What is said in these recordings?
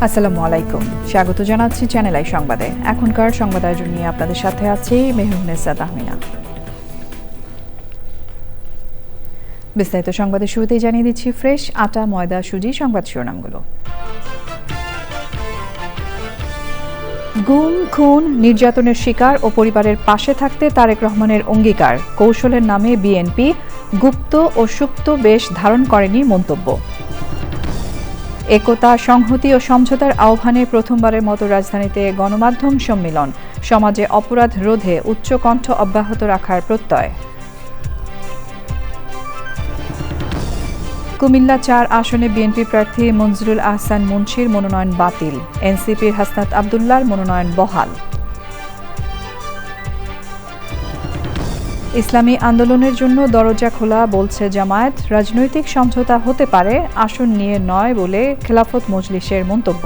আসসালামু আলাইকুম, স্বাগত জানাচ্ছি চ্যানেল আই সংবাদে। এখনকার সংবাদ আয়োজন নিয়ে আপনাদের সাথে আছি মেহরুন্নেসা তাহমিনা। বিস্তারিত সংবাদের শুরুতেই জানিয়ে দিচ্ছি ফ্রেশ আটা, ময়দা, সুজি সংবাদ শিরোনামগুলো। গুম, খুন, নির্যাতনের শিকার ও পরিবারের পাশে থাকতে তারেক রহমানের অঙ্গীকার। কৌশলের নামে বিএনপি গুপ্ত ও সুপ্ত বেশ ধারণ করেনি মন্তব্য। একতা, সংহতি ও সমঝোতার আহ্বানে প্রথমবারের মতো রাজধানীতে গণমাধ্যম সম্মেলন। সমাজে অপরাধ রোধে উচ্চকণ্ঠ অব্যাহত রাখার প্রত্যয়। কুমিল্লা ৪ আসনে বিএনপি প্রার্থী মনজুরুল আহসান মুন্সির মনোনয়ন বাতিল। এনসিপির হাসনাত আবদুল্লাহর মনোনয়ন বহাল। ইসলামী আন্দোলনের জন্য দরজা খোলা বলছে জামায়াত। রাজনৈতিক সমঝোতা হতে পারে, আসন নিয়ে নয় বলে খেলাফত মজলিসের মন্তব্য।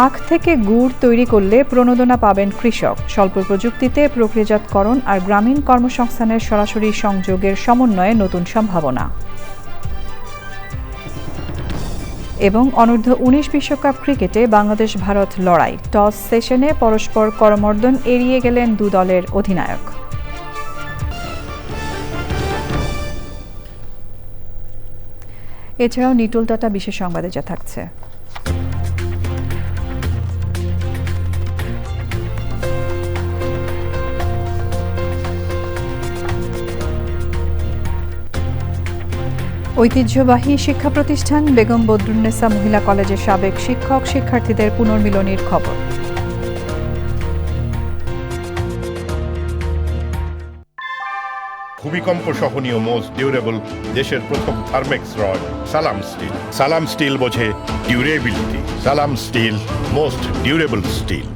আখ থেকে গুড় তৈরি করলে প্রণোদনা পাবেন কৃষক। স্বল্প প্রযুক্তিতে প্রক্রিয়াজাতকরণ আর গ্রামীণ কর্মসংস্থানের সরাসরি সংযোগের সমন্বয়ে নতুন সম্ভাবনা। এবং অনূর্ধ্ব-19 বিশ্বকাপ ক্রিকেটে বাংলাদেশ ভারত লড়াই। টস সেশনে পরস্পর করমর্দন এড়িয়ে গেলেন দু দলের অধিনায়ক। এছাড়াও নিটোল টাটা বিশেষ সংবাদে যা থাকছে। ঐতিহ্যবাহী শিক্ষা প্রতিষ্ঠান বেগম বদরুন্নেসা মহিলা কলেজের সাবেক শিক্ষক শিক্ষার্থীদের পুনর্মিলনীর খবর। ভূমিকম্প সহনীয় মোস্ট ডিউরেবল দেশের প্রথম থার্মেক্স রড সালাম স্টিল। সালাম স্টিল বোঝে ডিউরেবিলিটি। সালাম স্টিল, মোস্ট ডিউরেবল স্টিল।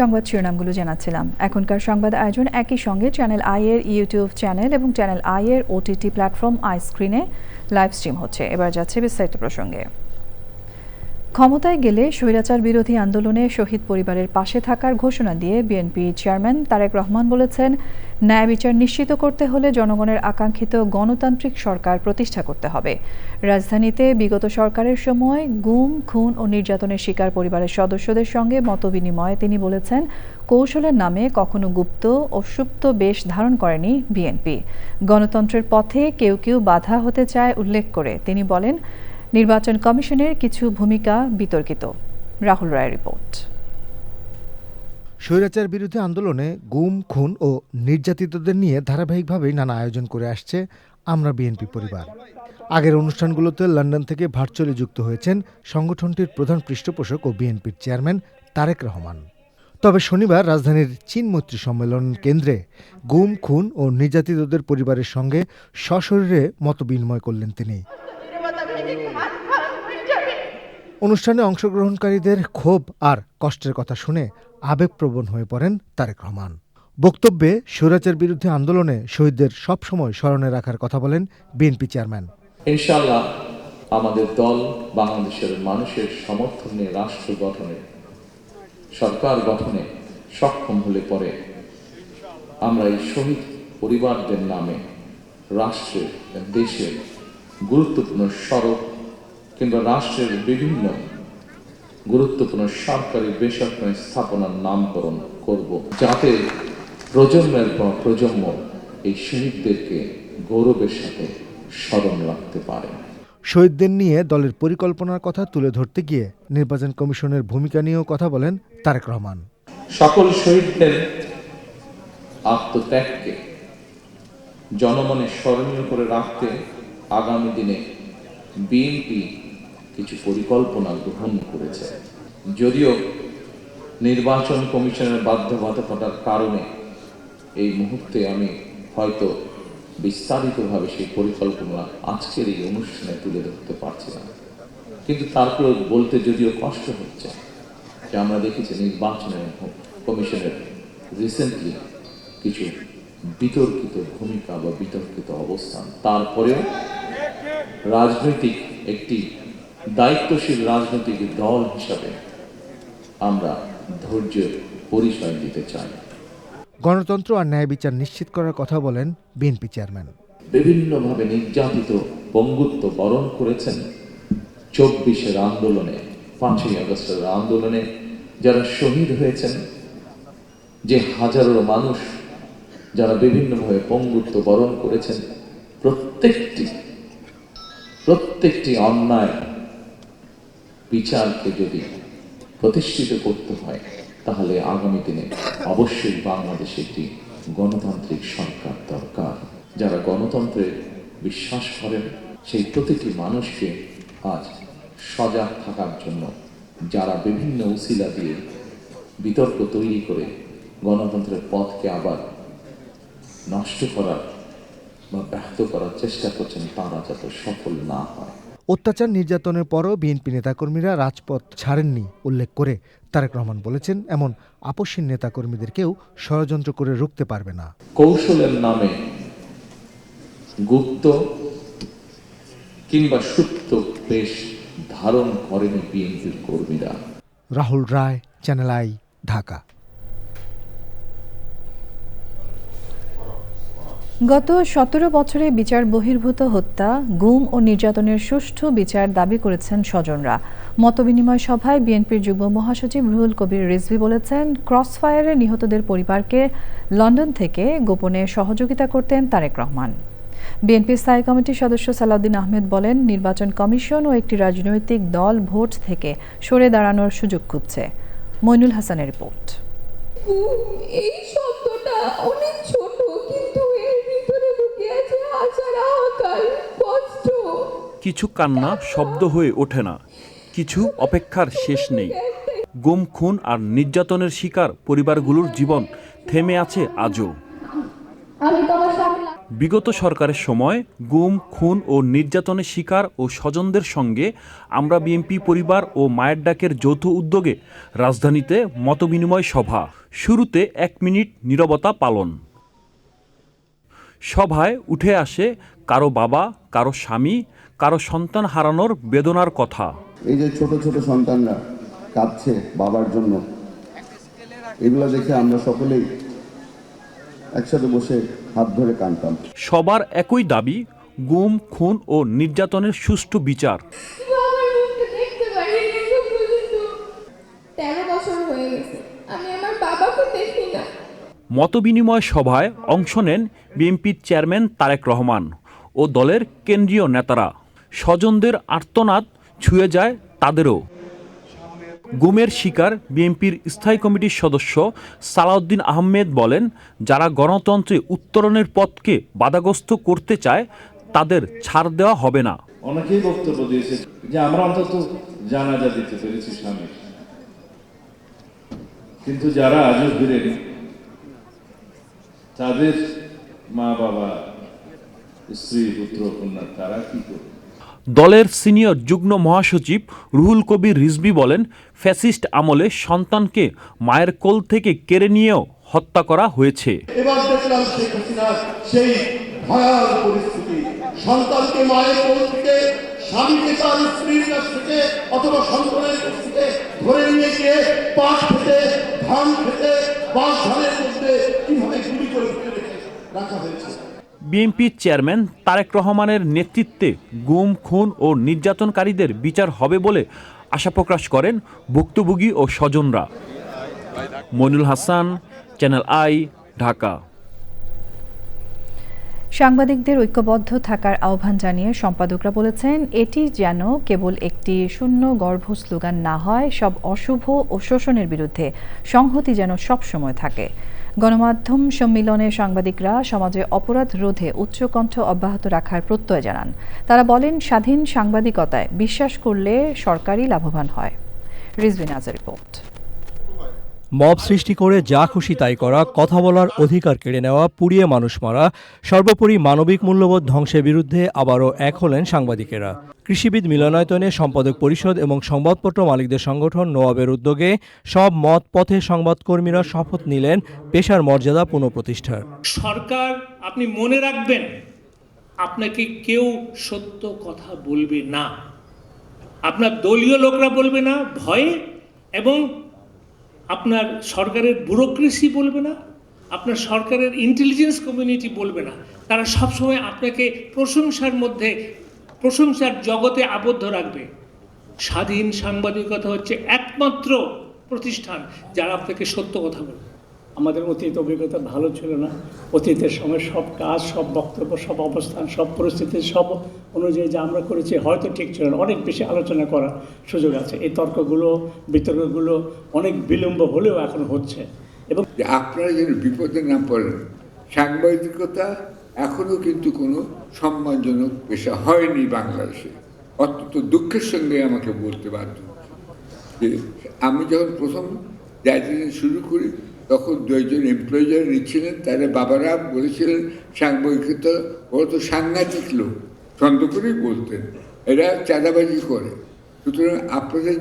সংবাদ শিরোনামগুলো জানাচ্ছিলাম। এখনকার সংবাদ আয়োজন একই সঙ্গে চ্যানেল আই এর ইউটিউব চ্যানেল এবং চ্যানেল আই এর ওটিটি প্ল্যাটফর্ম আই স্ক্রিনে লাইভ স্ট্রিম হচ্ছে। এবার যাচ্ছে বিস্তারিত প্রসঙ্গে। ক্ষমতায় গেলে স্বৈরাচার বিরোধী আন্দোলনে শহীদ পরিবারের পাশে থাকার ঘোষণা দিয়ে বিএনপি চেয়ারম্যান তারেক রহমান বলেছেন, ন্যায় বিচার নিশ্চিত করতে হলে জনগণের আকাঙ্ক্ষিত গণতান্ত্রিক সরকার প্রতিষ্ঠা করতে হবে। রাজধানীতে বিগত সরকারের সময় গুম, খুন ও নির্যাতনের শিকার পরিবারের সদস্যদের সঙ্গে মতবিনিময়ে তিনি বলেছেন, কৌশলের নামে কখনো গুপ্ত ও সুপ্ত বেশ ধারণ করেনি বিএনপি। গণতন্ত্রের পথে কেউ কেউ বাধা হতে চায় উল্লেখ করে তিনি বলেন, নির্বাচন কমিশনের কিছু ভূমিকা বিতর্কিত। রাহুল রায়ের রিপোর্ট। স্বৈরাচার বিরোধী আন্দোলনে গুম, খুন ও নির্যাতিতদের নিয়ে ধারাবাহিকভাবেই নানা আয়োজন করে আসছে আমরা বিএনপি পরিবার। আগের অনুষ্ঠানগুলোতে লন্ডন থেকে ভার্চুয়ালি যুক্ত হয়েছেন সংগঠনটির প্রধান পৃষ্ঠপোষক ও বিএনপির চেয়ারম্যান তারেক রহমান। তবে শনিবার রাজধানীর চীন মৈত্রী সম্মেলন কেন্দ্রে গুম, খুন ও নির্যাতিতদের পরিবারের সঙ্গে সশরীরে মতবিনিময় করলেন তিনি। অনুষ্ঠানে অংশগ্রহণকারীদের ক্ষোভ আর কষ্টের কথা শুনে আবেগপ্রবণ হয়ে পড়েন তারেক রহমান। বক্তব্যে স্বৈরাচার বিরুদ্ধে আন্দোলনে শহীদদের সবসময় স্মরণে রাখার কথা বলেন বিএনপি চেয়ারম্যান। ইনশাআল্লাহ আমাদের দল বাংলাদেশের মানুষের সমর্থন নিয়ে রাষ্ট্র গঠনে, সরকার গঠনে সক্ষম হলে পরে আমরা এই শহীদ পরিবারদের নামে রাষ্ট্রের, দেশের গুরুত্বপূর্ণ সড়ক কিংবা রাষ্ট্রের বিভিন্ন গুরুত্বপূর্ণ সরকারি বেসরকারি স্থাপনার নামকরণ করব, যাতে প্রজন্মের পর প্রজন্ম এই শহীদদেরকে গৌরবের সাথে স্মরণ রাখতে পারে। শহীদদের নিয়ে দলের পরিকল্পনার কথা তুলে ধরতে গিয়ে নির্বাচন কমিশনের ভূমিকা নিয়েও কথা বলেন তারেক রহমান। সকল শহীদদের আত্মত্যাগকে জনমনে স্মরণীয় করে রাখতে আগামী দিনে বিএনপি কিছু পরিকল্পনা গ্রহণ করেছে। যদিও নির্বাচন কমিশনের বাধ্যবাধকতার কারণে এই মুহূর্তে আমি হয়তো বিস্তারিতভাবে সেই পরিকল্পনা আজকের এই অনুষ্ঠানে তুলে ধরতে পারছি না, কিন্তু তারপরে বলতে যদিও কষ্ট হচ্ছে যে আমরা দেখেছি নির্বাচনের কমিশনের রিসেন্টলি কিছু বিতর্কিত ভূমিকা বা বিতর্কিত অবস্থান। তারপরেও রাজনৈতিক একটি দায়িত্বশীল রাজনৈতিক দল হিসাবে আমরা ধৈর্যের পরিচয় দিতে চাই। গণতন্ত্র আর ন্যায় বিচার নিশ্চিত করার কথা বলেন বিএনপি চেয়ারম্যান। বিভিন্নভাবে নির্যাতিত পঙ্গুত্ব বরণ করেছেন 24-এর আন্দোলনে, 5ই আগস্টের আন্দোলনে যারা শহীদ হয়েছেন, যে হাজারো মানুষ যারা বিভিন্নভাবে পঙ্গুত্ব বরণ করেছেন, প্রত্যেকটি অন্যায় বিচারকে যদি প্রতিষ্ঠিত করতে হয়, তাহলে আগামী দিনে অবশ্যই বাংলাদেশে একটি গণতান্ত্রিক সরকার দরকার। যারা গণতন্ত্রে বিশ্বাস করেন, সেই প্রতিটি মানুষকে আজ সজাগ থাকার জন্য, যারা বিভিন্ন উসিলা দিয়ে বিতর্ক তৈরি করে গণতন্ত্রের পথকে আবার নষ্ট করার বা ব্যাহত করার চেষ্টা করছেন, তারা যাতে সফল না হয়। অত্যাচার নির্যাতনের পরও বিএনপি নেতাকর্মীরা রাজপথ ছাড়েননি উল্লেখ করে তারেক রহমান বলেছেন, এমন আপসহীন নেতাকর্মীদের কেউ ষড়যন্ত্র করে রুখতে পারবে না। কৌশলের নামে গুপ্ত কিংবা সুপ্ত বেশ ধারণ করেনি বিএনপির কর্মীরা। রাহুল রায়, চ্যানেল আই, ঢাকা। গত 17 বছরে বিচার বহির্ভূত হত্যা, গুম ও নির্যাতনের সুষ্ঠু বিচার দাবি করেছেন স্বজনরা। মতবিনিময় সভায় বিএনপির যুগ্ম মহাসচিব রুহুল কবির রিজভী বলেছেন, ক্রসফায়ারে নিহতদের পরিবারকে লন্ডন থেকে গোপনে সহযোগিতা করতেন তারেক রহমান। বিএনপি স্থায়ী কমিটির সদস্য সালাউদ্দিন আহমেদ বলেন, নির্বাচন কমিশন ও একটি রাজনৈতিক দল ভোট থেকে সরে দাঁড়ানোর সুযোগ খুঁজছে। মইনুল হাসানের রিপোর্ট। এই শব্দটা অনেক ছোট, কিন্তু এর ভিতরে লুকিয়ে আছে আশার আকার, কষ্ট। কিছু কান্না শব্দ হয়ে ওঠে না, কিছু অপেক্ষার শেষ নেই। গুম, খুন আর নির্যাতনের শিকার পরিবারগুলোর জীবন থেমে আছে আজও। বিগত সরকারের সময় গুম, খুন ও নির্যাতনের শিকার ও স্বজনদের সঙ্গে আমরা বিএনপি পরিবার ও মায়ের ডাকের যৌথ উদ্যোগে রাজধানীতে মতবিনিময় সভা। শুরুতে 1 মিনিট নীরবতা পালন। সভায় উঠে আসে কারো বাবা, কারো স্বামী, কারো সন্তান হারানোর বেদনার কথা। এই যে ছোট ছোট সন্তানরা কাঁদছে বাবার জন্য, এগুলো দেখে আমরা সকলেই একসাথে বসে হাত ধরে কাঁদতাম। সবার একই দাবি, গুম, খুন ও নির্যাতনের সুষ্ঠু বিচার। 13 বছর হয়ে গেছে, আমি আমার বাবাকে দেখি না। মতবিনিময় সভায় অংশ নেন বিএনপির চেয়ারম্যান তারেক রহমান ও দলের কেন্দ্রীয় নেতারা। স্বজনদের আর্তনাদ ছুঁয়ে যায় তাদেরও। গুমের শিকার বিএনপির স্থায়ী কমিটির সদস্য সালাউদ্দিন আহমেদ বলেন, যারা গণতন্ত্রে উত্তরণের পথকে বাধাগ্রস্ত করতে চায় তাদের ছাড় দেওয়া হবে না। অনেকেই বক্তব্য দিয়েছে যে আমরা অন্তত জানাজা দিতে পেরেছি স্বামীর, কিন্তু যারা আজও ফিরেনি তাদের মা বাবা, স্ত্রী, পুত্র, কন্যা, তারা কি করবে? দলের সিনিয়র যুগ্ম মহাসচিব রুহুল কবির রিজভী বলেন, ফ্যাসিস্ট আমলে সন্তানকে মায়ের কোল থেকে কেড়ে নিয়েও হত্যা করা হয়েছে। এবার দেখলাম শেখ হাসিনার সেই ভয়াল পরিস্থিতি, সন্তানকে মায়ের কোল থেকে, স্বামীকে তার স্ত্রীর কাছ থেকে অথবা সন্তানের কাছ থেকে ধরে নিয়ে গিয়ে পাট খেতে, ধান খেতে, বাঁশ ধানের মধ্যে কিভাবে গুলি করে রাখা হয়েছে। বিএনপির চেয়ারম্যান তারেক রহমানের নেতৃত্বে গুম, খুন ও নির্যাতনকারীদের বিচার হবে বলে আশা প্রকাশ করেন ভুক্তভোগী ও স্বজনরা। Moinul Hasan, channel I, Dhaka. সাংবাদিকদের ঐক্যবদ্ধ থাকার আহ্বান জানিয়ে সম্পাদকরা বলেছেন, এটি যেন কেবল একটি শূন্যগর্ভ স্লোগান না হয়, সব অশুভ ও শোষণের বিরুদ্ধে সংহতি যেন সবসময় থাকে। গণমাধ্যম সম্মেলনে সাংবাদিকরা সমাজে অপরাধ রোধে উচ্চকণ্ঠ অব্যাহত রাখার প্রত্যয় জানান। তারা বলেন, স্বাধীন সাংবাদিকতায় বিশ্বাস করলে সরকারই লাভবান হয়। রিজভী নাজের রিপোর্ট। মব সৃষ্টি করে যা খুশি তাই করা, কথা বলার অধিকার কেড়ে নেওয়া, পুড়িয়ে মানুষ মারা, সর্বোপরি মানবিক মূল্যবোধ ধ্বংসের বিরুদ্ধে আবারও এক হলেন সাংবাদিকেরা। কৃষিবিদ মিলনায়তনে সম্পাদক পরিষদ এবং সংবাদপত্র মালিকদের সংগঠন নোয়াবের উদ্যোগে সব মত পথে সংবাদকর্মীরা শপথ নিলেন পেশার মর্যাদা পুনঃপ্রতিষ্ঠার। সরকার, আপনি মনে রাখবেন, আপনাকে কেউ সত্য কথা বলবে না, আপনার দলীয় লোকরা বলবে না ভয়ে, এবং আপনার সরকারের ব্যুরোক্রেসি বলবে না, আপনার সরকারের ইন্টেলিজেন্স কমিউনিটি বলবে না। তারা সবসময় আপনাকে প্রশংসার মধ্যে প্রশংসার জগতে আবদ্ধ রাখবে। স্বাধীন সাংবাদিকতা হচ্ছে একমাত্র প্রতিষ্ঠান যারা আপনাকে সত্য কথা বলবে। আমাদের অতীত অভিজ্ঞতা ভালো ছিল না। অতীতের সময় সব কাজ, সব বক্তব্য, সব অবস্থান, সব পরিস্থিতি, সব অনুযায়ী যা আমরা করেছি হয়তো ঠিক ছিল না। অনেক বেশি আলোচনা করার সুযোগ আছে। এই তর্কগুলো, বিতর্কগুলো অনেক বিলম্ব হলেও এখন হচ্ছে। এবং আপনারা যেন বিপদে না পড়েন। সাংবাদিকতা এখনও কিন্তু কোনো সম্মানজনক পেশা হয়নি বাংলাদেশে। অত্যন্ত দুঃখের সঙ্গে আমাকে বলতে বাধ্য যে আমি যখন প্রথম দায়িত্ব শুরু করি তখন 2জন এমপ্লয়ি যারা নিচ্ছিলেন তারা বাবারা বলেছিলেন সাংবাদিকতা ওরা তো সাংঘাতিক লোক, ছন্দ করেই বলতেন, এরা চাঁদাবাজি করে। সুতরাং আপনারা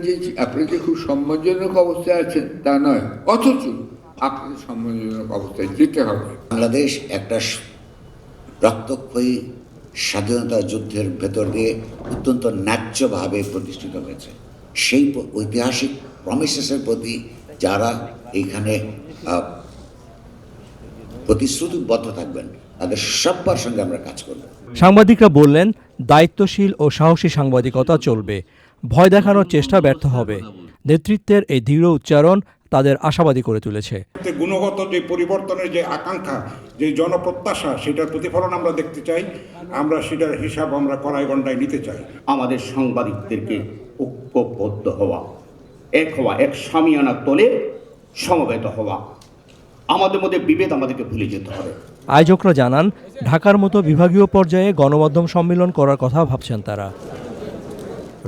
যে খুব সম্মানজনক অবস্থায় আছেন তা নয়, অথচ আপনাদের সম্মানজনক অবস্থায় যেতে হবে। বাংলাদেশ একটা রক্তক্ষয়ী স্বাধীনতা যুদ্ধের ভেতর দিয়ে অত্যন্ত ন্যায্যভাবে প্রতিষ্ঠিত হয়েছে। সেই ঐতিহাসিক প্রমিসেসের প্রতি যারা এইখানে প্রতিশ্রুতিবদ্ধ থাকবেন তাদের সবার সঙ্গে আমরা কাজ করব। সাংবাদিকরা বললেন, দায়িত্বশীল ও সাহসী সাংবাদিকতা চলবে, ভয় দেখানোর চেষ্টা ব্যর্থ হবে। নেতৃত্বের এই দৃঢ় উচ্চারণ তাদের আশাবাদী করে তুলেছে। গুণগত যে পরিবর্তনের যে আকাঙ্ক্ষা, যে জনপ্রত্যাশা, সেটার প্রতিফলন আমরা দেখতে চাই। আমরা সেটার হিসাব আমরা কড়াই গণ্ডায় নিতে চাই। আমাদের সাংবাদিকদেরকে ঐক্যবদ্ধ হওয়া, এক হওয়া, এক সামিয়ানার তলে সমবেত হওয়া। আমাদের মধ্যে বিভেদ আমাদেরকে ভুলে যেতে হবে। আয়োজকরা জানান, ঢাকার মতো বিভাগীয় পর্যায়ে গণমাধ্যম সম্মেলন করার কথা ভাবছেন তারা।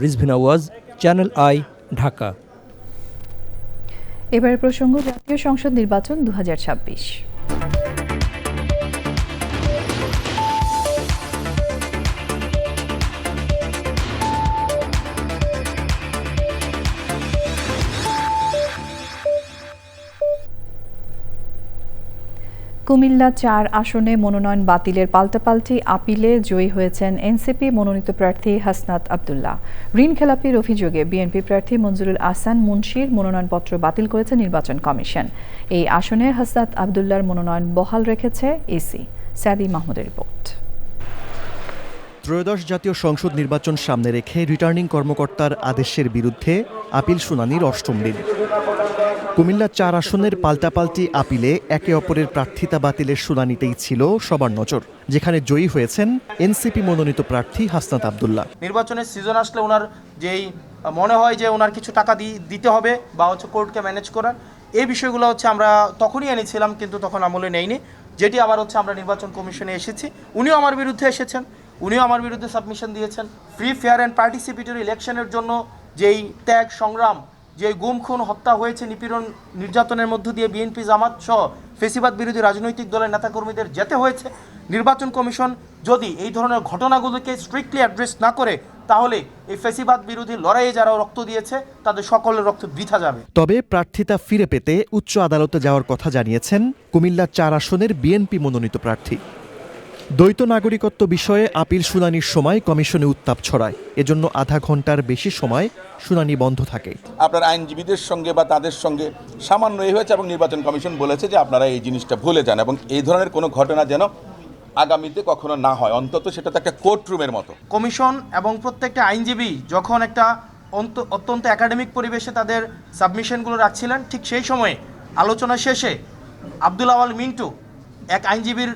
রিজভিনা ওয়াজ, চ্যানেল আই, ঢাকা। এবারের প্রসঙ্গ জাতীয় সংসদ নির্বাচন 2026। কুমিল্লা 4 আসনে মনোনয়ন বাতিলের পাল্টাপাল্টি আপিলে জয়ী হয়েছেন এনসিপি মনোনীত প্রার্থী হাসনাত আব্দুল্লাহ। ঋণ খেলাপির অভিযোগে বিএনপি প্রার্থী মঞ্জুরুল আহসান মুন্সির মনোনয়নপত্র বাতিল করেছে নির্বাচন কমিশন। এই আসনে হাসনাত আব্দুল্লাহর মনোনয়ন বহাল রেখেছে ইসি। সাদি মাহমুদের রিপোর্ট। ত্রয়োদশ জাতীয় সংসদ নির্বাচন সামনে রেখে রিটার্নিং কর্মকর্তার আদেশের বিরুদ্ধে আপিল শুনানির 8ম দিন। কুমিল্লা 4 আসনের পাল্টাপাল্টি আপিলে একে অপরের প্রার্থিতা বাতিলের শুনানিতেই ছিল সবার নজর, যেখানে জয়ী হয়েছেন এনসিপি মনোনীত প্রার্থী হাসনাত আব্দুল্লাহ। নির্বাচনের সিজন আসলে ওনার যেই মনে হয় যে ওনার কিছু টাকা দিতে হবে বা কোর্টকে ম্যানেজ করার, এই বিষয়গুলো আমরা তখনই এনেছিলাম, কিন্তু তখন আমলে নেইনি। যেটি আবার আমরা নির্বাচন কমিশনে এসেছি, উনিও আমার বিরুদ্ধে এসেছেন, উনিও আমার বিরুদ্ধে সাবমিশন দিয়েছেন। ফ্রি, ফেয়ার অ্যান্ড পার্টিসিপেটরি ইলেকশনের জন্য যেই ত্যাগ সংগ্রাম, যে গুম খুন হত্যা হয়েছে, নিপীড়ন নির্যাতনের মধ্য দিয়ে বিএনপি জামাত সহ ফেসিবাদ বিরোধী রাজনৈতিক দলের নেতাকর্মীদের যেতে হয়েছে। নির্বাচন কমিশন যদি এই ধরনের ঘটনাগুলোকে স্ট্রিক্টলি অ্যাড্রেস না করে, তাহলে এই ফেসিবাদ বিরোধী লড়াইয়ে যারা রক্ত দিয়েছে তাদের সকলের রক্ত বৃথা যাবে। তবে প্রার্থিতা ফিরে পেতে উচ্চ আদালতে যাওয়ার কথা জানিয়েছেন কুমিল্লা 4 আসনের বিএনপি মনোনীত প্রার্থী। দ্বৈত নাগরিকত্ব বিষয়ে আপিল শুনানির সময় কমিশনে উত্তাপ ছড়ায়, এজন্য আধা ঘন্টার বেশি সময় শুনানি বন্ধ থাকে। আপনার আইনজীবীদের সঙ্গে বা তাদের সঙ্গে সামান্য এই হয়েছে এবং নির্বাচন কমিশন বলেছে যে আপনারা এই জিনিসটা ভুলে যান এবং এই ধরনের কোনো ঘটনা যেন আগামীতে কখনো না হয়, অন্তত সেটা তো একটা কোর্ট রুমের মতো। কমিশন এবং প্রত্যেকটা আইনজীবী যখন একটা অত্যন্ত একাডেমিক পরিবেশে তাদের সাবমিশনগুলো রাখছিলেন, ঠিক সেই সময়ে আলোচনা শেষে আব্দুল আওয়াল মিন্টু এক আইনজীবীর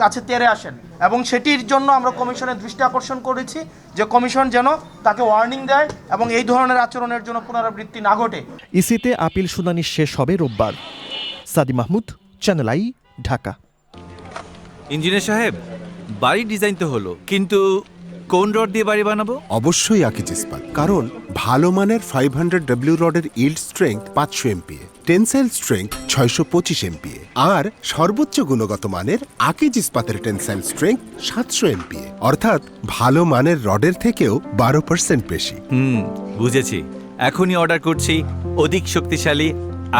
কাছে তেরে আসেন এবং সেটির জন্য আমরা কমিশনের দৃষ্টি আকর্ষণ করেছি যে কমিশন যেন তাকে ওয়ার্নিং দেয় এবং এই ধরনের আচরণের জন্য পুনরাবৃত্তি না ঘটে। ইসিতে আপিল শুনানি শেষ হবে রোববার। সাদি Mahmud, channel I, Dhaka. Engineer সাহেব, বাড়ি ডিজাইন তো হলো, কিন্তু কোন রড দিয়ে বাড়ি বানাবো? অবশ্যই আকিজ ইস্পাত, কারণ ভালো মানের 500W রডের yield strength 500 MPa, tensile strength 625 MPa আর সর্বোচ্চ গুণগত মানের আকিজ ইস্পাতের টেনসাইল স্ট্রেংথ 700 MPa, অর্থাৎ ভালো মানের রডের থেকেও 12% বেশি। বুঝেছি, এখনই অর্ডার করছি অধিক শক্তিশালী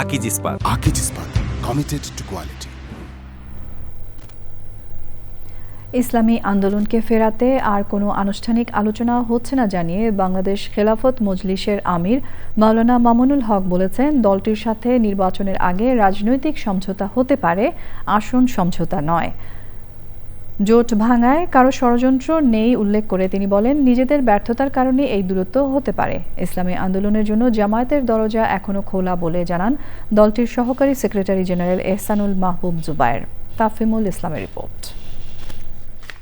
আকিজ ইস্পাত। আকিজ ইস্পাত, কমিটেড টু কোয়ালিটি। ইসলামী আন্দোলনকে ফেরাতে আর কোনো আনুষ্ঠানিক আলোচনা হচ্ছে না জানিয়ে বাংলাদেশ খেলাফত মজলিসের আমির মাওলানা মামুনুল হক বলেছেন, দলটির সাথে নির্বাচনের আগে রাজনৈতিক সমঝোতা হতে পারে, আসন সমঝোতা নয়। জোট ভাঙায় কারো ষড়যন্ত্র নেই উল্লেখ করে তিনি বলেন, নিজেদের ব্যর্থতার কারণে এই দূরত্ব হতে পারে। ইসলামী আন্দোলনের জন্য জামায়াতের দরজা এখনো খোলা বলে জানান দলটির সহকারী সেক্রেটারি জেনারেল এহসানুল মাহবুব জুবায়ের। তাফিমুল ইসলামের রিপোর্ট।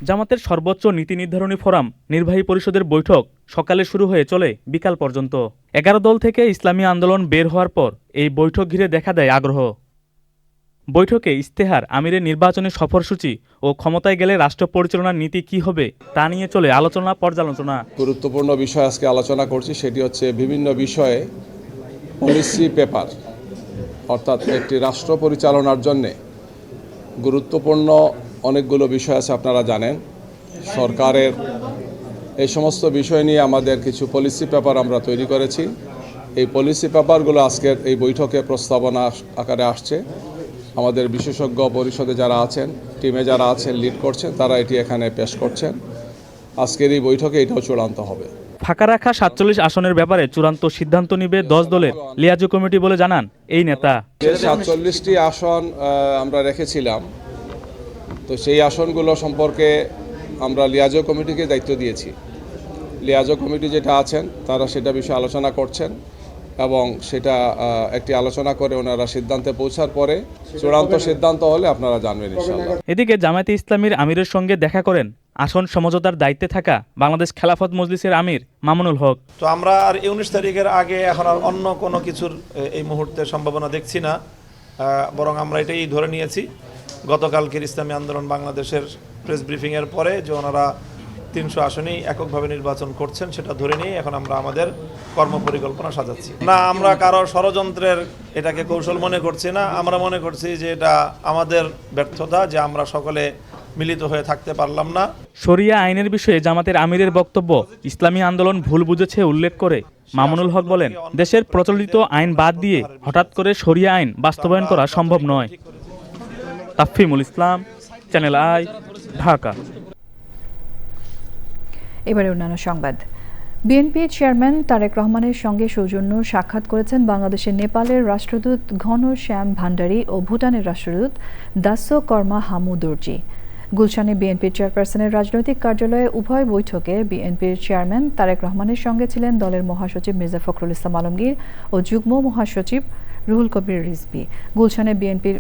জামাতের সর্বোচ্চ নীতি নির্ধারণী ফোরাম নির্বাহী পরিষদের বৈঠক সকালে শুরু হয়ে চলে বিকাল পর্যন্ত। 11 দল থেকে ইসলামী আন্দোলন বের হওয়ার পর এই বৈঠক ঘিরে দেখা দেয় আগ্রহ। বৈঠকে ইস্তেহার, আমিরের নির্বাচনী সফরসূচি ও ক্ষমতায় গেলে রাষ্ট্র পরিচালনার নীতি কি হবে তা নিয়ে চলে আলোচনা পর্যালোচনা। গুরুত্বপূর্ণ বিষয় আজকে আলোচনা করছি, সেটি হচ্ছে বিভিন্ন বিষয়ে পলিসি পেপার, অর্থাৎ একটি রাষ্ট্র পরিচালনার জন্যে গুরুত্বপূর্ণ অনেকগুলো বিষয় আছে। আপনারা জানেন সরকারের এই সমস্ত বিষয় নিয়ে আমাদের কিছু পলিসি পেপার আমরা তৈরি করেছি। এই পলিসি পেপারগুলো আজকের এই বৈঠকে প্রস্তাবনা আকারে আসছে। আমাদের বিশেষজ্ঞ পরিষদে যারা আছেন, টিমে যারা আছেন, লিড করছেন, তারা এটি এখানে পেশ করছেন। আজকের এই বৈঠকে এটাও চূড়ান্ত হবে। ফাঁকা রাখা 47 আসনের ব্যাপারে চূড়ান্ত সিদ্ধান্ত নিবে 10 দলের লিয়াজো কমিটি বলে জানান এই নেতা। 47টি আসন আমরা রেখেছিলাম, তো সেই আসনগুলো সম্পর্কে আমরা লিয়াজো কমিটিকে দায়িত্ব দিয়েছি। লিয়াজো কমিটি যেটা আছেন তারা সেটা বিষয়ে আলোচনা করছেন এবং সেটা একটি আলোচনা করে ওনারা সিদ্ধান্তে পৌঁছার পরে চূড়ান্ত সিদ্ধান্ত হলে আপনারা জানবেন ইনশাআল্লাহ। এদিকে জামায়াতে ইসলামীর আমিরের সঙ্গে দেখা করেন আসন সমঝোতার দায়িত্বে থাকা বাংলাদেশ খেলাফত মজলিসের আমির মামুনুল হক। তো আমরা আর 19 তারিখের আগে এখন আর অন্য কোনো কিছুর এই মুহূর্তে সম্ভাবনা দেখছি না, বরং আমরা এটাই ধরে নিয়েছি গতকালকের ইসলামী আন্দোলন বাংলাদেশের প্রেস ব্রিফিংয়ের পরে যে ওনারা 300 আসনেই এককভাবে নির্বাচন করছেন, সেটা ধরে নিয়ে এখন আমরা আমাদের কর্মপরিকল্পনা সাজাচ্ছি। না, আমরা কারো ষড়যন্ত্রের এটাকে কৌশল মনে করছি না। আমরা মনে করছি যে এটা আমাদের ব্যর্থতা যে আমরা সকলে মিলিত হয়ে থাকতে পারলাম না। শরিয়া আইনের বিষয়ে জামাতের আমিরের বক্তব্য ইসলামী আন্দোলন ভুল বুঝেছে উল্লেখ করে মামুনুল হক বলেন, দেশের প্রচলিত আইন বাদ দিয়ে হঠাৎ করে শরিয়া আইন বাস্তবায়ন করা সম্ভব নয়। তাফিমুল ইসলাম, চ্যানেল আই, ঢাকা। এবারে অন্যান্য সংবাদ। বিএনপি চেয়ারম্যান তারেক রহমানের সঙ্গে সৌজন্য সাক্ষাৎ করেছেন বাংলাদেশের নেপালের রাষ্ট্রদূত ঘনশ্যাম ভান্ডারী ও ভুটানের রাষ্ট্রদূত দাস্য কর্মা হামু দর্জি। গুলশানে বিএনপির চেয়ারপারসনের রাজনৈতিক কার্যালয়ে উভয় বৈঠকে বিএনপির চেয়ারম্যান তারেক রহমানের সঙ্গে ছিলেন দলের মহাসচিব মির্জা ফখরুল ইসলাম আলমগীর ও যুগ্ম মহাসচিব রুহুল কবির রিজভী। গুলশানে বিএনপির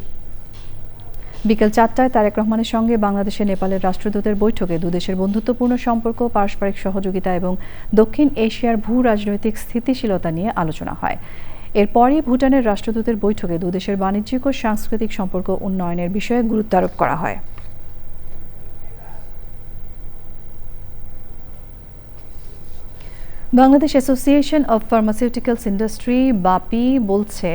বিকেল 4টায় তারেক রহমানের সঙ্গে বাংলাদেশে নেপালের রাষ্ট্রদূতের বৈঠকে দুদেশের বন্ধুত্বপূর্ণ সম্পর্ক, পারস্পরিক সহযোগিতা এবং দক্ষিণ এশিয়ার ভূ রাজনৈতিক স্থিতিশীলতা নিয়ে আলোচনা হয়। এরপরই ভুটানের রাষ্ট্রদূতের বৈঠকে দুদেশের বাণিজ্যিক ও সাংস্কৃতিক সম্পর্ক উন্নয়নের বিষয়ে গুরুত্ব আরোপ করা হয়। Bangladesh association of pharmaceuticals industry BAPI বলছে,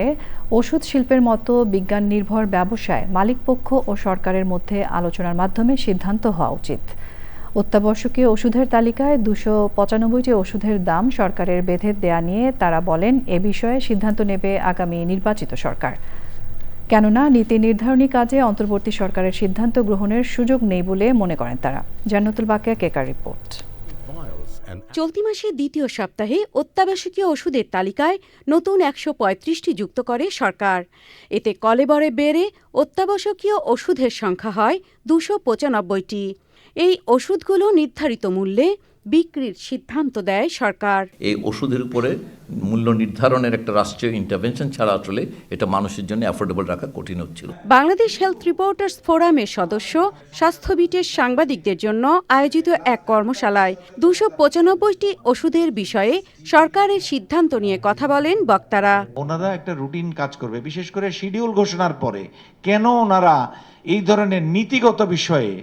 ওষুধ শিল্পের মতো বিজ্ঞান নির্ভর ব্যবসায় মালিকপক্ষ ও সরকারের মধ্যে আলোচনার মাধ্যমে সিদ্ধান্ত হওয়া উচিত। অত্যাবশ্যকীয় ওষুধের তালিকায় 295টি ওষুধের দাম সরকারের বেঁধে দেয়া নিয়ে তারা বলেন, এ বিষয়ে সিদ্ধান্ত নেবে আগামী নির্বাচিত সরকার। কেননা নীতি নির্ধারণী কাজে অন্তর্বর্তী সরকারের সিদ্ধান্ত গ্রহণের সুযোগ নেই বলে মনে করেন তারা। জান্নাতুল বাকিয়া, কেকার রিপোর্ট। চলতি মাসের দ্বিতীয় সপ্তাহে অত্যাবশ্যকীয় ওষুধের তালিকায় নতুন 135টি যুক্ত করে সরকার। এতে কলেবরে বেড়ে অত্যাবশ্যকীয় ওষুধের সংখ্যা হয় 295টি। এই ওষুধগুলো নির্ধারিত মূল্যে বিক্রির সিদ্ধান্ত দেয় সরকার। এই ওষুধের উপরে মূল্য নির্ধারণের একটা রাষ্ট্রীয় ইন্টারভেনশন ছাড়া আসলে এটা মানুষের জন্য অ্যাফোর্ডেবল রাখা কঠিন হচ্ছিল। বাংলাদেশ হেলথ রিপোর্টার্স ফোরামের সদস্য স্বাস্থ্যবিটের সাংবাদিকদের জন্য আয়োজিত এক কর্মশালায় 295টি ওষুধের বিষয়ে সরকারের সিদ্ধান্ত নিয়ে কথা বলেন বক্তারা। ওনারা একটা রুটিন কাজ করবে, বিশেষ করে শিডিউল ঘোষণার পরে কেন ওনারা এই ধরনের নীতিগত বিষয়ে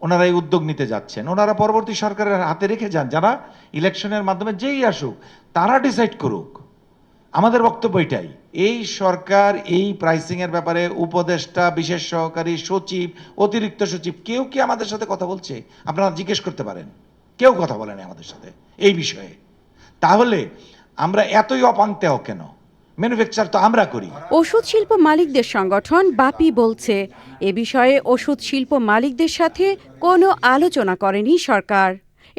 ওনারা এই উদ্যোগ নিতে যাচ্ছেন, ওনারা পরবর্তী সরকারের হাতে রেখে যান। যারা ইলেকশনের মাধ্যমে যেই আসুক তারা ডিসাইড করুক। আমাদের বক্তব্য এটাই, এই সরকার এই প্রাইসিংয়ের ব্যাপারে উপদেষ্টা, বিশেষ সহকারী সচিব, অতিরিক্ত সচিব কেউ কি আমাদের সাথে কথা বলছে? আপনারা জিজ্ঞেস করতে পারেন, কেউ কথা বলেনি আমাদের সাথে এই বিষয়ে। তাহলে আমরা এতই অপাংতেও কেন? ম্যানুফ্যাকচার তো আমরা করি। ওষুধ শিল্প মালিকদের সংগঠন বাপি বলছে, এ বিষয়ে ওষুধ শিল্প মালিকদের সাথে কোনো আলোচনা করেনি সরকার।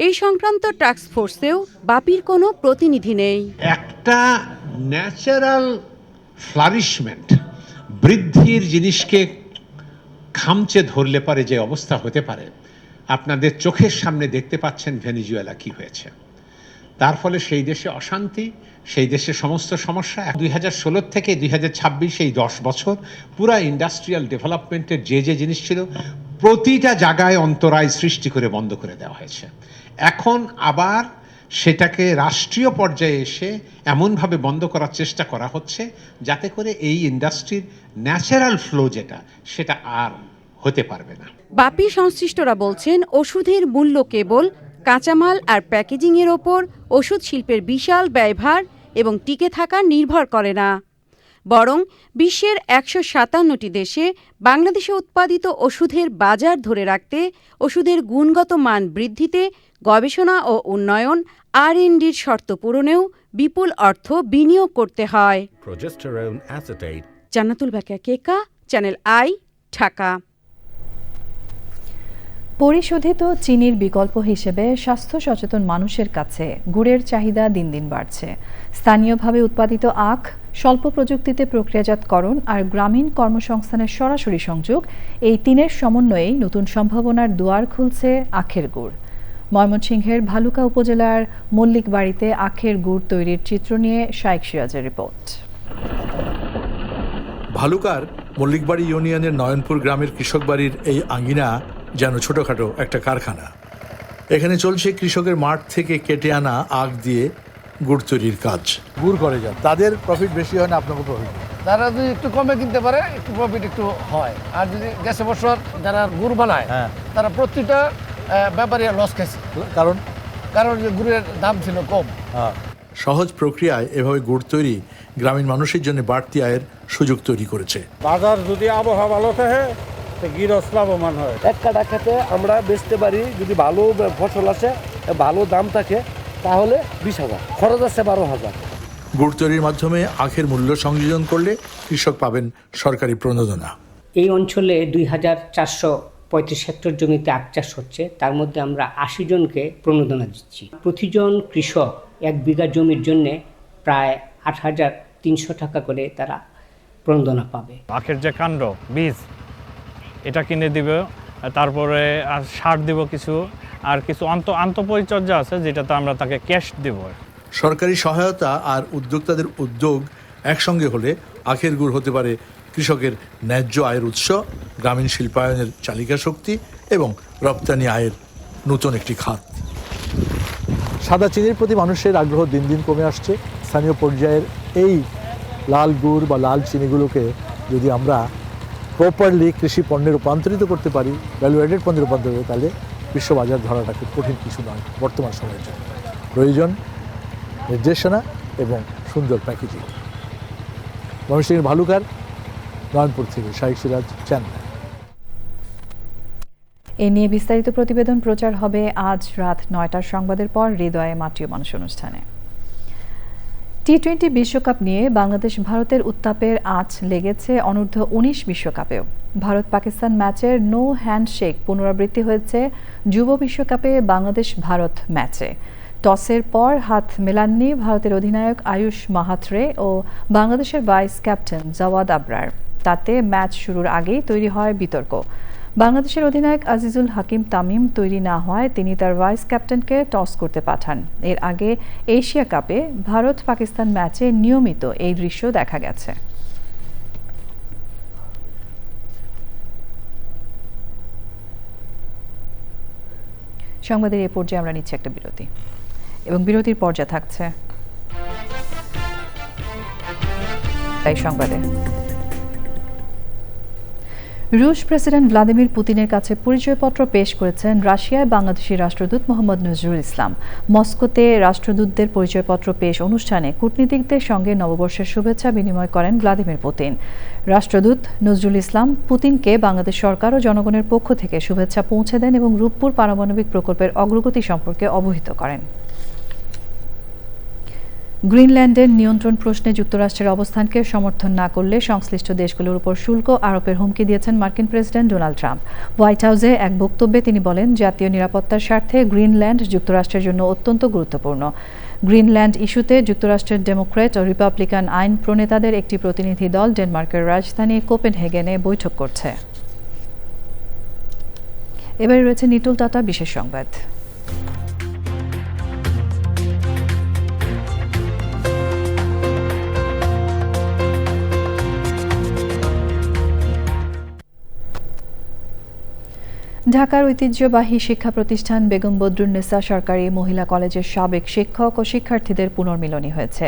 এই সংক্রান্ত টাস্ক ফোর্সেও বাপির কোনো প্রতিনিধি নেই। একটা ন্যাচারাল ফ্লারিশমেন্ট, বৃদ্ধির জিনিসকে খামচে ধরলে পরে যে অবস্থা হতে পারে, আপনাদের চোখের সামনে দেখতে পাচ্ছেন ভেনেজুয়েলা কি হয়েছে। তার ফলে সেই দেশে অশান্তি, সেই দেশে সমস্ত সমস্যা। 2016 থেকে 2026 এই 10 বছর পুরা ইন্ডাস্ট্রিয়াল ডেভেলপমেন্টের যে জিনিস ছিল প্রতিটা জায়গায় অন্তরায় সৃষ্টি করে বন্ধ করে দেওয়া হয়েছে। এখন আবার সেটাকে রাষ্ট্রীয় পর্যায়ে এসে এমনভাবে বন্ধ করার চেষ্টা করা হচ্ছে যাতে করে এই ইন্ডাস্ট্রির ন্যাচারাল ফ্লো সেটা আর হতে পারবে না। বাপি সংশ্লিষ্টরা বলছেন, ওষুধের মূল্য কেবল কাঁচামাল আর প্যাকেজিংয়ের ওপর ওষুধ শিল্পের বিশাল ব্যয়ভার এবং টিকে থাকা নির্ভর করে না, বরং বিশ্বের 157টি দেশে বাংলাদেশে উৎপাদিত ওষুধের বাজার ধরে রাখতে, ওষুধের গুণগত মান বৃদ্ধিতে, গবেষণা ও উন্নয়ন R&Dর শর্ত পূরণেও বিপুল অর্থ বিনিয়োগ করতে হয়। জান্নাতুল বাকিয়া কেকা, চ্যানেল আই, ঢাকা। পরিশোধিত চিনির বিকল্প হিসেবে স্বাস্থ্য সচেতন মানুষের কাছে গুড়ের চাহিদা দিন দিন বাড়ছে। স্থানীয়ভাবে উৎপাদিত আখ, স্বল্প প্রযুক্তিতে প্রক্রিয়াজাতকরণ আর গ্রামীণ কর্মসংস্থানের সরাসরি সংযোগ, এই তিনের সমন্বয়েই নতুন সম্ভাবনার দুয়ার খুলছে আখের গুড়। ময়মনসিংহের ভালুকা উপজেলার মল্লিক বাড়িতে আখের গুড় তৈরির চিত্র নিয়ে শাইখ সিরাজের রিপোর্ট। ভালুকার মল্লিকবাড়ি ইউনিয়নের নয়নপুর গ্রামের কৃষক বাড়ির এই আঙ্গিনা যেন ছোটখাটো একটা কারখানা। এখানে চলছে কৃষকের মাঠ থেকে কেটে আনা আখ দিয়ে গুড় তৈরির কাজ। গুড় করে যান, তাদের প্রফিট বেশি হয় না আপনাকে প্রফিট? তারা যদি একটু কমে কিনতে পারে একটু প্রফিট একটু হয়, আর যদি গ্যাসে বছর যারা গুড় বানায় তারা প্রতিটা ব্যাপারে লস খাইছে। কারণ যে গুড়ের দাম ছিল কম। সহজ প্রক্রিয়ায় এভাবে গুড় তৈরি গ্রামীণ মানুষের জন্য বাড়তি আয়ের সুযোগ তৈরি করেছে। বাজার যদি আবহাওয়া ভালো থাকে গৃহস্থ লাভবান হয়। এক কাটা খেতে আমরা বেচতে পারি, যদি ভালো ফসল আসে, ভালো দাম থাকে, তাহলে 20,000, খরচ আছে 12,000। গুড় তৈরির মাধ্যমে আখের মূল্য সংযোজন করলে কৃষক পাবেন সরকারি প্রণোদনা। এই অঞ্চলে 2,435 হেক্টর জমিতে আখ চাষ হচ্ছে, তার মধ্যে আমরা 80 জনকে প্রণোদনা দিচ্ছি। প্রতিজন কৃষক 1 বিঘা জমির জন্য প্রায় 8,300 টাকা করে তারা প্রণোদনা পাবে। আখের যে কাণ্ড, বীজ, এটা কিনে দিবে, তারপরে আর সার দিব কিছু, আর কিছু আন্তঃপরিচর্যা আছে যেটাতে আমরা তাকে ক্যাশ দেব। সরকারি সহায়তা আর উদ্যোক্তাদের উদ্যোগ একসঙ্গে হলে আখের গুড় হতে পারে কৃষকের ন্যায্য আয়ের উৎস, গ্রামীণ শিল্পায়নের চালিকা শক্তি এবং রপ্তানি আয়ের নতুন একটি খাত। সাদা চিনির প্রতি মানুষের আগ্রহ দিন দিন কমে আসছে। স্থানীয় পর্যায়ের এই লাল গুড় বা লাল চিনিগুলোকে যদি আমরা প্রপারলি কৃষি পণ্যে রূপান্তরিত করতে পারি, ভ্যালু অ্যাডেড পণ্যে রূপান্তরিত করতে, তাহলে বিশ্ববাজার ধরাটা খুব কঠিন কিছু নয়। বর্তমান সময়ের জন্য প্রয়োজন নির্দেশনা এবং সুন্দর প্যাকেজিং। ময়মনসিংহের ভালুকার নয়নপুর থেকে শাইখ সিরাজ, চ্যানেল। এ নিয়ে বিস্তারিত প্রতিবেদন প্রচার হবে আজ রাত 9টার সংবাদের পর হৃদয়ে মাটিও মানুষ অনুষ্ঠানে। টি-20 বিশ্বকাপ নিয়ে বাংলাদেশ ভারতের উত্তাপের আঁচ লেগেছে অনূর্ধ্ব-19 বিশ্বকাপেও। ভারত পাকিস্তান ম্যাচের নো হ্যান্ডশেক পুনরাবৃত্তি হয়েছে যুব বিশ্বকাপে বাংলাদেশ ভারত ম্যাচে। টসের পর হাত মেলাননি ভারতের অধিনায়ক আয়ুষ মাহাত্রে ও বাংলাদেশের ভাইস ক্যাপ্টেন জাওয়াদ আবরার। তাতে ম্যাচ শুরুর আগেই তৈরি হয় বিতর্ক। বাংলাদেশের অধিনায়ক আজিজুল হাকিম তামিম তৈরি না হওয়ায় তিনি তার ভাইস ক্যাপ্টেনকে টস করতে পাঠান। এর আগে এশিয়া কাপে ভারত পাকিস্তান ম্যাচে নিয়মিত এই দৃশ্য দেখা গেছে। সংবাদের এই পর্যায়ে আমরা নিচ্ছি একটা বিরতি, এবং বিরতির পর্যায়ে থাকছে তাই সংবাদে রুশ প্রেসিডেন্ট ভ্লাদিমির পুতিনের কাছে পরিচয়পত্র পেশ করেছেন রাশিয়ায় বাংলাদেশি রাষ্ট্রদূত মোহাম্মদ নজরুল ইসলাম। মস্কোতে রাষ্ট্রদূতদের পরিচয়পত্র পেশ অনুষ্ঠানে কূটনীতিকদের সঙ্গে নববর্ষের শুভেচ্ছা বিনিময় করেন ভ্লাদিমির পুতিন। রাষ্ট্রদূত নজরুল ইসলাম পুতিনকে বাংলাদেশ সরকার ও জনগণের পক্ষ থেকে শুভেচ্ছা পৌঁছে দেন এবং রূপপুর পারমাণবিক প্রকল্পের অগ্রগতি সম্পর্কে অবহিত করেন। গ্রিনল্যান্ডের নিয়ন্ত্রণ প্রশ্নে যুক্তরাষ্ট্রের অবস্থানকে সমর্থন না করলে সংশ্লিষ্ট দেশগুলোর উপর শুল্ক আরোপের হুমকি দিয়েছেন মার্কিন প্রেসিডেন্ট ডোনাল্ড ট্রাম্প। হোয়াইট হাউসে এক বক্তব্যে তিনি বলেন, জাতীয় নিরাপত্তার স্বার্থে গ্রিনল্যান্ড যুক্তরাষ্ট্রের জন্য অত্যন্ত গুরুত্বপূর্ণ। গ্রিনল্যান্ড ইস্যুতে যুক্তরাষ্ট্রের ডেমোক্র্যাট ও রিপাবলিকান আইন প্রণেতাদের একটি প্রতিনিধি দল ডেনমার্কের রাজধানী কোপেনহেগেনে বৈঠক করছে। এবারে রয়েছে নিটুল টাটা বিশেষ সংবাদ। ঢাকার ঐতিহ্যবাহী শিক্ষা প্রতিষ্ঠান বেগম বদরুন্নেসা সরকারি মহিলা কলেজের সাবেক শিক্ষক ও শিক্ষার্থীদের পুনর্মিলনী হয়েছে।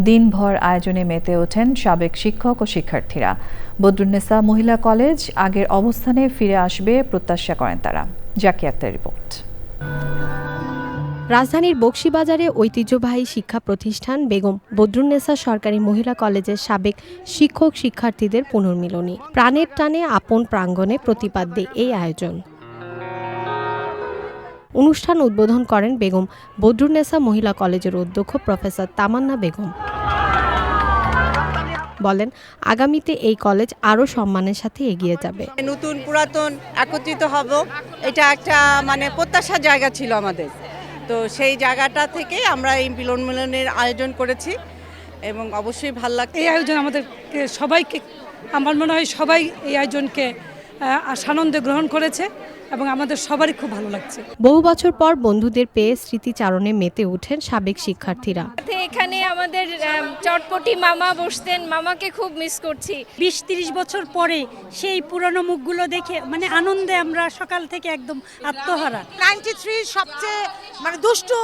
দিনভর আয়োজনে মেতে ওঠেন সাবেক শিক্ষক ও শিক্ষার্থীরা। বদরুন্নেসা মহিলা কলেজ আগের অবস্থানে ফিরে আসবে প্রত্যাশা করেন তারা। জাকি আক্তার রিপোর্ট। রাজধানীর বকশীবাজারে ঐতিহ্যবাহী শিক্ষা প্রতিষ্ঠান বেগম বদরুন্নেসা সরকারি মহিলা কলেজের সাবেক শিক্ষক শিক্ষার্থীদের পুনর্মিলনী। প্রাণের টানে আপন প্রাঙ্গণে প্রতিপাদ্যে এই আয়োজন। অনুষ্ঠান উদ্বোধন করেন বেগম বদরুন্নেসা মহিলা কলেজের অধ্যক্ষ প্রফেসর তামান্না বেগম। বলেন, আগামীতে এই কলেজ আরও সম্মানের সাথে এগিয়ে যাবে। নতুন পুরাতন একত্রিত হব, এটা একটা প্রত্যাশার জায়গা ছিল আমাদের। তো সেই জায়গাটা থেকে আমরা এই মিলনের আয়োজন করেছি এবং অবশ্যই ভালো লাগছে। এই আয়োজন আমাদেরকে সবাইকে, আমার মনে হয় সবাই এই আয়োজনকে সানন্দে গ্রহণ করেছে এবং আমাদের সবারই খুব ভালো লাগছে। বহু বছর পর বন্ধুদের পেয়ে স্মৃতিচারণে মেতে ওঠেন সাবেক শিক্ষার্থীরা। এখানে আমাদের চটপটি মামা বসতেন, মামাকে খুব মিস করছি। 20-30 বছর পরে সেই পুরনো মুখগুলো দেখে আনন্দে আমরা সকাল থেকে একদম আত্মহারা। 93 সবচেয়ে দুষ্টু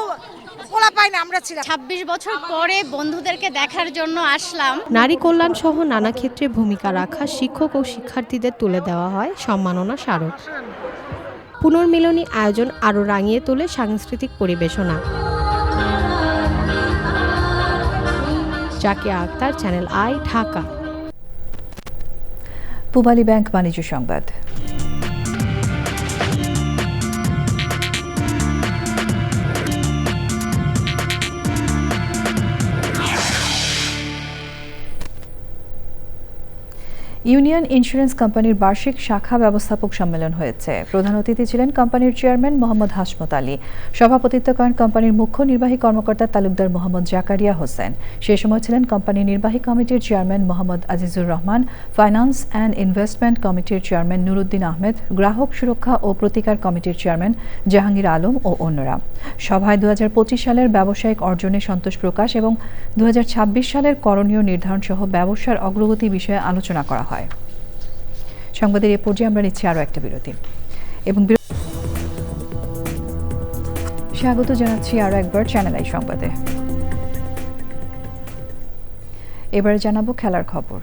পোলা পাইনা আমরা ছিলাম। 26 বছর পরে বন্ধুদেরকে দেখার জন্য আসলাম। নারী কল্যাণ সহ নানা ক্ষেত্রে ভূমিকা রাখা শিক্ষক ও শিক্ষার্থীদের তুলে দেওয়া হয় সম্মাননা স্মারক। পুনর্মিলনী আয়োজন আরও রাঙিয়ে তোলে সাংস্কৃতিক পরিবেশনা। Zakia Akter, channel I, Dhaka. Pubali bank বাণিজ্য সংবাদ। ইউনিয়ন ইন্স্যুরেন্স কোম্পানির বার্ষিক শাখা ব্যবস্থাপক সম্মেলন হয়েছে। প্রধান অতিথি ছিলেন কোম্পানির চেয়ারম্যান মোহাম্মদ হাসমত আলী। সভাপতিত্ব করেন কোম্পানির মুখ্য নির্বাহী কর্মকর্তা তালুকদার মোহাম্মদ জাকারিয়া হোসেন। সে সময় ছিলেন কোম্পানির নির্বাহী কমিটির chairman Mohammad Azizur Rahman, finance and investment কমিটির চেয়ারম্যান নুরুদ্দিন আহমেদ, গ্রাহক সুরক্ষা ও প্রতিকার কমিটির চেয়ারম্যান জাহাঙ্গীর আলম ও অন্যরা। সভায় 2025 সালের ব্যবসায়িক অর্জনে সন্তোষ প্রকাশ এবং 2026 সালের করণীয় নির্ধারণ সহ ব্যবসার অগ্রগতি বিষয়ে আলোচনা করা হয়। সংবাদের এ পর্যায়ে আমরা নিচ্ছি আরও একটা বিরতি এবং স্বাগত জানাচ্ছি আরও একবার চ্যানেল আই সংবাদে। এবারে জানাবো খেলার খবর।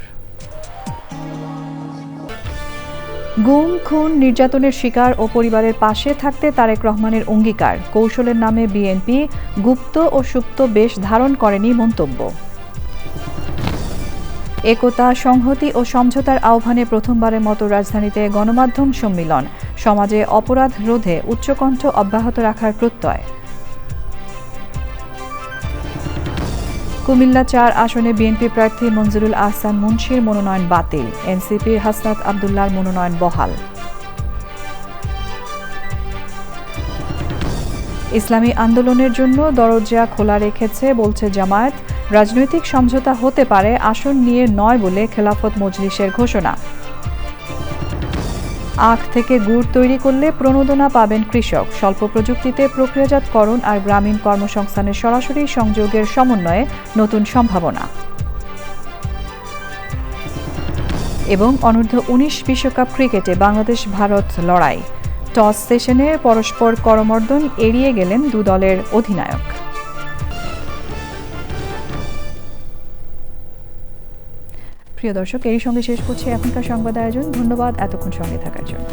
গুম, খুন, নির্যাতনের শিকার ও পরিবারের পাশে থাকতে তারেক রহমানের অঙ্গীকার। কৌশলের নামে বিএনপি গুপ্ত ও সুপ্ত বেশ ধারণ করেনি মন্তব্য। একতা, সংহতি ও সমঝোতার আহ্বানে প্রথমবারের মতো রাজধানীতে গণমাধ্যম সম্মেলন। সমাজে অপরাধ রোধে উচ্চকণ্ঠ অব্যাহত রাখার প্রত্যয়। কুমিল্লা 4 আসনে বিএনপি প্রার্থী মঞ্জুরুল আহসান মুন্সির মনোনয়ন বাতিল। এনসিপির হাসনাত আব্দুল্লাহর মনোনয়ন বহাল। ইসলামী আন্দোলনের জন্য দরজা খোলা রেখেছে বলছে জামায়াত। রাজনৈতিক সমঝোতা হতে পারে, আসন নিয়ে নয় বলে খেলাফত মজলিসের ঘোষণা। আখ থেকে গুড় তৈরি করলে প্রণোদনা পাবেন কৃষক। স্বল্প প্রযুক্তিতে প্রক্রিয়াজাতকরণ আর গ্রামীণ কর্মসংস্থানের সরাসরি সংযোগের সমন্বয়ে নতুন সম্ভাবনা। এবং অনূর্ধ্ব 19 বিশ্বকাপ ক্রিকেটে বাংলাদেশ ভারত লড়াই। টস সেশনে পরস্পর করমর্দন এড়িয়ে গেলেন দু দলের অধিনায়ক। প্রিয় দর্শক, এরই সঙ্গে শেষ করছি এখনকার সংবাদ আয়োজন। ধন্যবাদ এতক্ষণ সঙ্গে থাকার জন্য।